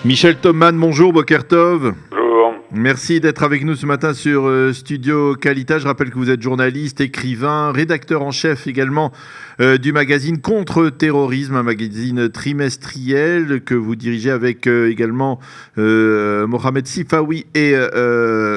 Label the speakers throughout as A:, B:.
A: Michel Thoman, bonjour, Boker Tov.
B: Bonjour.
A: Merci d'être avec nous ce matin sur Studio Kalita. Je rappelle que vous êtes journaliste, écrivain, rédacteur en chef également du magazine Contre-terrorisme, un magazine trimestriel que vous dirigez avec également Mohamed Sifawi et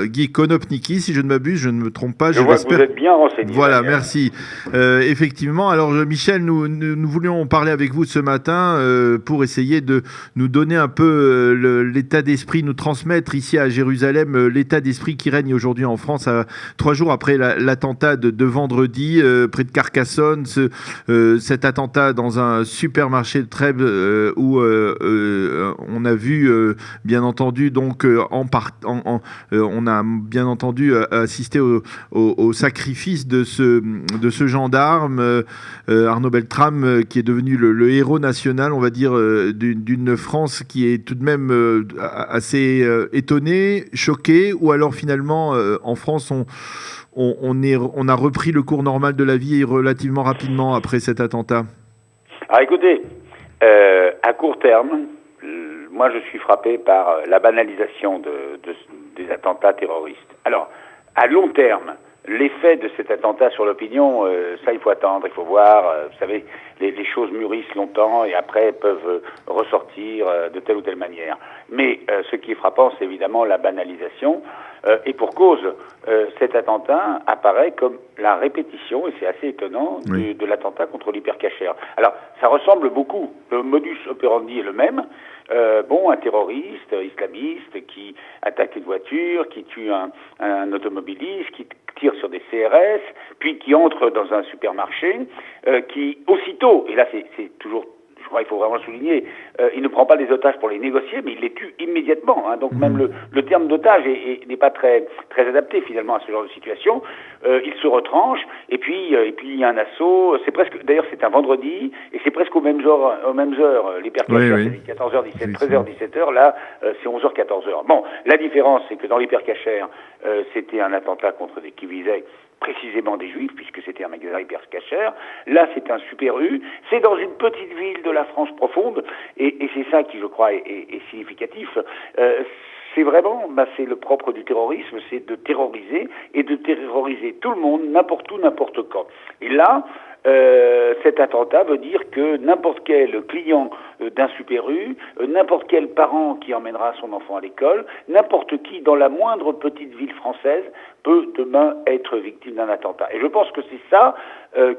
A: Guy Konopnicki, si je ne m'abuse, je ne me trompe pas.
B: Je vois que vous êtes bien renseigné.
A: Voilà, merci. Effectivement, alors Michel, nous voulions parler avec vous ce matin pour essayer de nous donner un peu l'état d'esprit, nous transmettre ici à Jérusalem l'état d'esprit qui règne aujourd'hui en France, 3 jours après l'attentat de vendredi près de Carcassonne, cet attentat dans un supermarché de Trèbes où on a vu bien entendu donc on a bien entendu assisté au sacrifice de ce gendarme Arnaud Beltrame qui est devenu le héros national, on va dire, d'une France qui est tout de même assez étonnée, choquée, ou alors finalement en France on a repris le cours normal de la vie relativement rapidement après cet attentat.
B: Alors écoutez, à court terme, moi je suis frappé par la banalisation des attentats terroristes. Alors, à long terme, l'effet de cet attentat sur l'opinion, ça il faut attendre, il faut voir. Vous savez, les choses mûrissent longtemps et après peuvent ressortir de telle ou telle manière. Mais ce qui est frappant, c'est évidemment la banalisation. Et pour cause, cet attentat apparaît comme la répétition, et c'est assez étonnant,
A: oui,
B: de l'attentat contre l'hypercachère. Alors, ça ressemble beaucoup. Le modus operandi est le même. Un terroriste islamiste qui attaque une voiture, qui tue un automobiliste, qui tire sur des CRS, puis qui entre dans un supermarché, qui aussitôt, et là c'est toujours, je crois qu'il faut vraiment souligner, il ne prend pas les otages pour les négocier, mais il les tue immédiatement. Donc même le terme d'otage n'est pas très adapté finalement à ce genre de situation. Il se retranche, et puis il y a un assaut. C'est presque, d'ailleurs c'est un vendredi, et c'est presque aux mêmes heures. L'hypercachère,
A: oui,
B: c'est 14h17, 13h, 17h. Là, c'est 11h, 14h. Bon, la différence, c'est que dans l'hypercachère, c'était un attentat qui visait précisément des Juifs, puisque c'était un magasin hypercachère. Là, c'est un Super U. C'est dans une petite ville de la France profonde, et c'est ça qui, je crois, est significatif. C'est vraiment, c'est le propre du terrorisme, c'est de terroriser, et de terroriser tout le monde, n'importe où, n'importe quand. Et là, cet attentat veut dire que n'importe quel client d'un Super U, n'importe quel parent qui emmènera son enfant à l'école, n'importe qui dans la moindre petite ville française peut demain être victime d'un attentat. Et je pense que c'est ça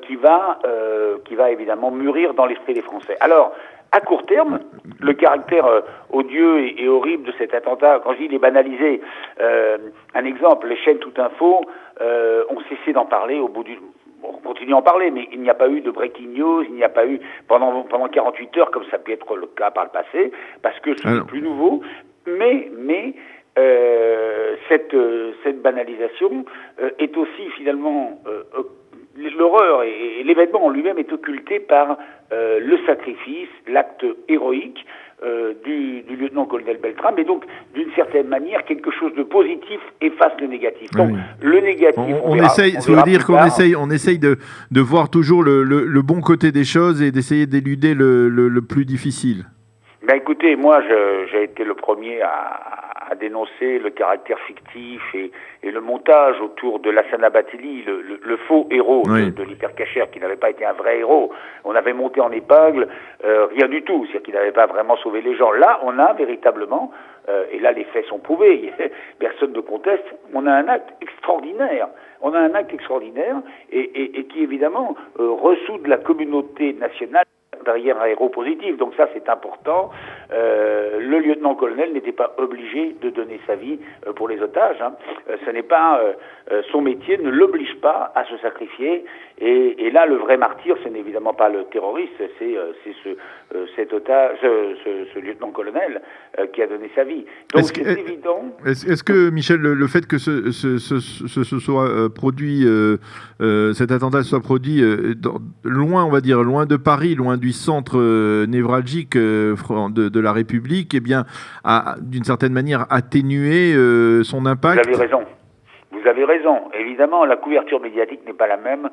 B: qui va évidemment mûrir dans l'esprit des Français. Alors, à court terme, le caractère odieux et horrible de cet attentat, quand je dis il est banalisé, un exemple, les chaînes Tout Info ont cessé d'en parler au bout on continue à en parler, mais il n'y a pas eu de breaking news, il n'y a pas eu pendant 48 heures, comme ça peut être le cas par le passé, parce que ce n'est plus nouveau, mais cette banalisation est aussi finalement l'horreur et l'événement en lui-même est occulté par le sacrifice, l'acte héroïque du lieutenant-colonel Beltrame, et donc d'une certaine manière quelque chose de positif efface le négatif. Donc le négatif,
A: on essaye de voir toujours le bon côté des choses et d'essayer d'éluder le plus difficile.
B: Ben écoutez, moi j'ai été le premier à dénoncer le caractère fictif et le montage autour de Lassana Bathily, le faux héros de l'hypercachère, qui n'avait pas été un vrai héros. On avait monté en épingle rien du tout, c'est-à-dire qu'il n'avait pas vraiment sauvé les gens. Là, on a véritablement, et là les faits sont prouvés, personne ne conteste, on a un acte extraordinaire. On a un acte extraordinaire et qui évidemment ressoude la communauté nationale derrière un héros positif. Donc ça, c'est important. Le lieutenant-colonel n'était pas obligé de donner sa vie pour les otages. Ce n'est pas son métier ne l'oblige pas à se sacrifier. Et là, le vrai martyr, ce n'est évidemment pas le terroriste, c'est cet otage, ce lieutenant-colonel qui a donné sa vie. Donc c'est évident.
A: Est-ce que, Michel, le fait que ce soit produit, cet attentat soit produit loin, on va dire, loin de Paris, loin du centre névralgique de la République, eh bien, a d'une certaine manière atténué son impact?
B: Vous avez raison. Vous avez raison. Évidemment, la couverture médiatique n'est pas la même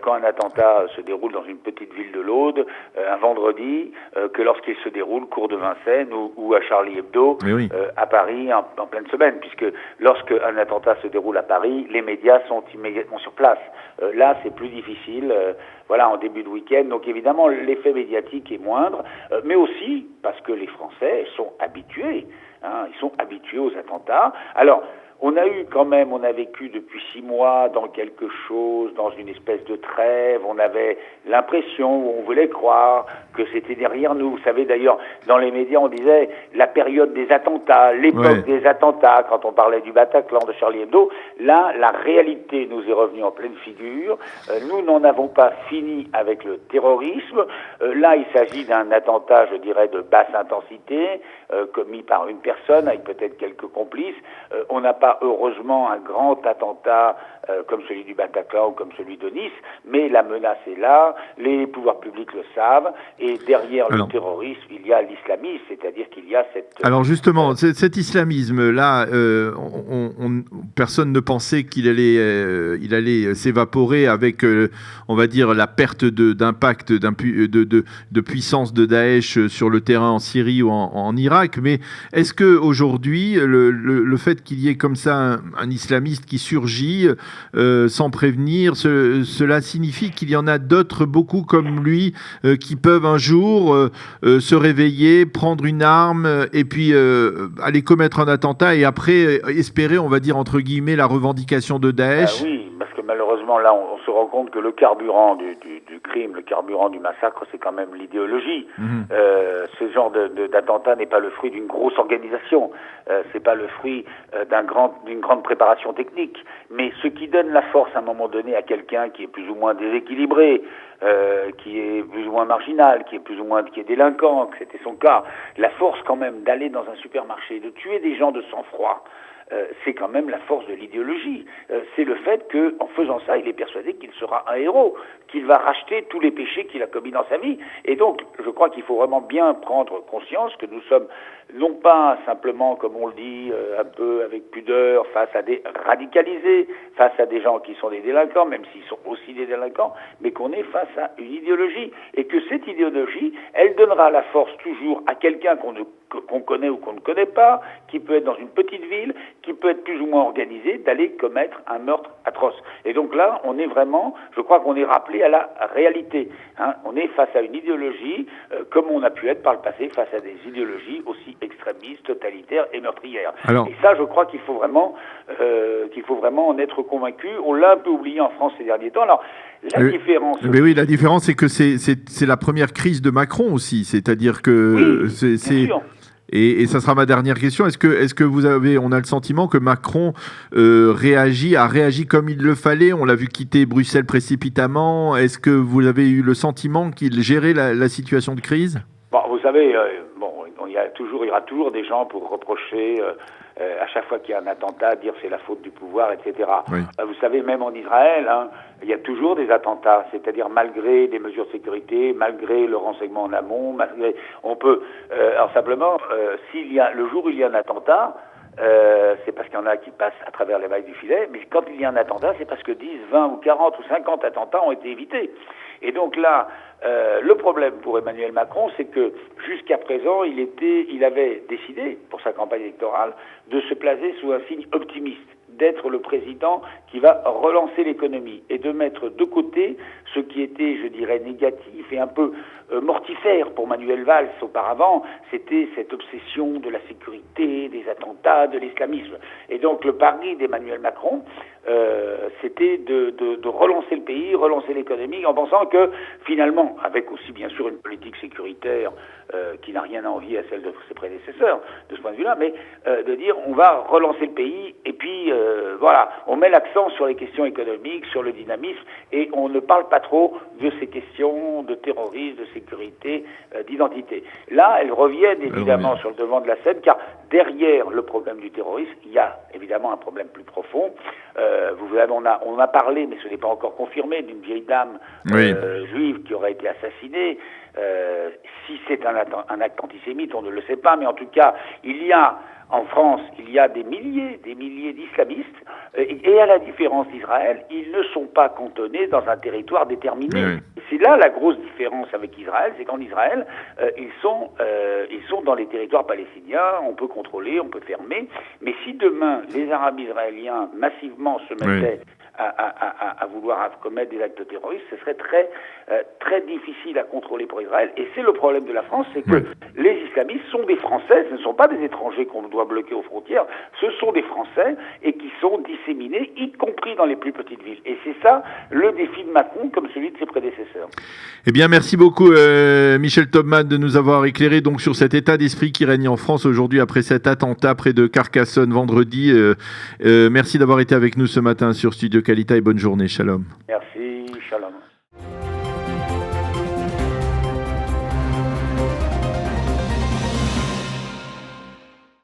B: quand un attentat se déroule dans une petite ville de l'Aude, un vendredi, que lorsqu'il se déroule cours de Vincennes ou à Charlie Hebdo,
A: oui.
B: à Paris en pleine semaine, puisque lorsqu'un attentat se déroule à Paris, les médias sont immédiatement sur place. Là, c'est plus difficile, en début de week-end. Donc évidemment, l'effet médiatique est moindre, mais aussi parce que les Français sont habitués. Ils sont habitués aux attentats. Alors, on a vécu depuis 6 mois dans quelque chose, dans une espèce de trêve. On avait l'impression, on voulait croire que c'était derrière nous. Vous savez, d'ailleurs, dans les médias, on disait la période des attentats, l'époque des attentats, quand on parlait du Bataclan, de Charlie Hebdo. Là, la réalité nous est revenue en pleine figure. Nous n'en avons pas fini avec le terrorisme. Là, il s'agit d'un attentat, je dirais, de basse intensité, commis par une personne, avec peut-être quelques complices. On n'a pas heureusement un grand attentat comme celui du Bataclan ou comme celui de Nice, mais la menace est là, les pouvoirs publics le savent, et derrière le terrorisme, il y a l'islamisme, c'est-à-dire qu'il y a cette...
A: Alors justement, cet islamisme-là, personne ne pensait qu'il allait s'évaporer avec, on va dire, la perte d'impact, de puissance de Daesh sur le terrain en Syrie ou en Irak, mais est-ce qu'aujourd'hui, le fait qu'il y ait comme ça un islamiste qui surgit sans prévenir, cela signifie qu'il y en a d'autres, beaucoup comme lui, qui peuvent un jour se réveiller, prendre une arme et puis aller commettre un attentat et après espérer, on va dire entre guillemets, la revendication de Daesh.
B: Oui, parce que malheureusement là on se rend compte que le carburant du crime, le carburant du massacre, c'est quand même l'idéologie. Ce genre d'attentat n'est pas le fruit d'une grosse organisation, c'est pas le fruit d'une grande préparation technique, mais ce qui donne la force à un moment donné à quelqu'un qui est plus ou moins déséquilibré, qui est plus ou moins marginal, qui est délinquant, que c'était son cas, la force quand même d'aller dans un supermarché, de tuer des gens de sang-froid, c'est quand même la force de l'idéologie. C'est le fait que, en faisant ça, il est persuadé qu'il sera un héros, qu'il va racheter tous les péchés qu'il a commis dans sa vie. Et donc, je crois qu'il faut vraiment bien prendre conscience que nous sommes non pas simplement, comme on le dit, un peu avec pudeur, face à des radicalisés, face à des gens qui sont des délinquants, même s'ils sont aussi des délinquants, mais qu'on est face à une idéologie. Et que cette idéologie, elle donnera la force toujours à quelqu'un qu'on connaît ou qu'on ne connaît pas, qui peut être dans une petite ville, qui peut être plus ou moins organisé, d'aller commettre un meurtre atroce. Et donc là, on est vraiment, je crois qu'on est rappelé à la réalité. On est face à une idéologie, comme on a pu être par le passé face à des idéologies aussi extrémistes, totalitaires et meurtrières. Et ça, je crois qu'il faut vraiment en être convaincu. On l'a un peu oublié en France ces derniers temps. Alors, la différence...
A: Mais oui, la différence, c'est que c'est la première crise de Macron aussi. C'est-à-dire que...
B: Oui, bien sûr.
A: Et ça sera ma dernière question. Est-ce que on a le sentiment que Macron a réagi comme il le fallait? On l'a vu quitter Bruxelles précipitamment. Est-ce que vous avez eu le sentiment qu'il gérait la situation de crise?
B: Bon, vous savez, il y aura toujours des gens pour reprocher à chaque fois qu'il y a un attentat, dire c'est la faute du pouvoir, etc.
A: Oui.
B: Vous savez, même en Israël, il y a toujours des attentats, c'est-à-dire malgré des mesures de sécurité, malgré le renseignement en amont, alors simplement, le jour où il y a un attentat, c'est parce qu'il y en a qui passent à travers les mailles du filet, mais quand il y a un attentat, c'est parce que 10, 20 ou 40 ou 50 attentats ont été évités. Et donc là, le problème pour Emmanuel Macron, c'est que jusqu'à présent, il avait décidé, pour sa campagne électorale, de se placer sous un signe optimiste, d'être le président qui va relancer l'économie et de mettre de côté ce qui était, je dirais, négatif et un peu mortifère pour Manuel Valls auparavant, c'était cette obsession de la sécurité, des attentats, de l'islamisme. Et donc le pari d'Emmanuel Macron, c'était de relancer le pays, relancer l'économie, en pensant que finalement, avec aussi bien sûr une politique sécuritaire qui n'a rien à envier à celle de ses prédécesseurs, de ce point de vue-là, mais de dire on va relancer le pays et puis on met l'accent sur les questions économiques, sur le dynamisme, et on ne parle pas trop de ces questions de terrorisme, de sécurité, d'identité. Là, elles reviennent évidemment sur le devant de la scène, car derrière le problème du terrorisme, il y a évidemment un problème plus profond. On a parlé, mais ce n'est pas encore confirmé, d'une vieille dame juive qui aurait été assassinée. Si c'est un acte antisémite, on ne le sait pas, mais en tout cas, il y a En France, il y a des milliers d'islamistes, et à la différence d'Israël, ils ne sont pas cantonnés dans un territoire déterminé.
A: Oui.
B: C'est là la grosse différence avec Israël, c'est qu'en Israël, ils sont dans les territoires palestiniens, on peut contrôler, on peut fermer, mais si demain les Arabes israéliens massivement se mettaient à vouloir commettre des actes terroristes, ce serait très difficile à contrôler pour Israël. Et c'est le problème de la France, c'est que les islamistes sont des Français, ce ne sont pas des étrangers qu'on doit bloquer aux frontières, ce sont des Français et qui sont disséminés, y compris dans les plus petites villes. Et c'est ça le défi de Macron, comme celui de ses prédécesseurs.
A: Eh bien, merci beaucoup Michel Taubman de nous avoir éclairé donc sur cet état d'esprit qui règne en France aujourd'hui après cet attentat près de Carcassonne vendredi. Merci d'avoir été avec nous ce matin sur Studio Kalita et bonne journée. Shalom.
B: Merci, shalom.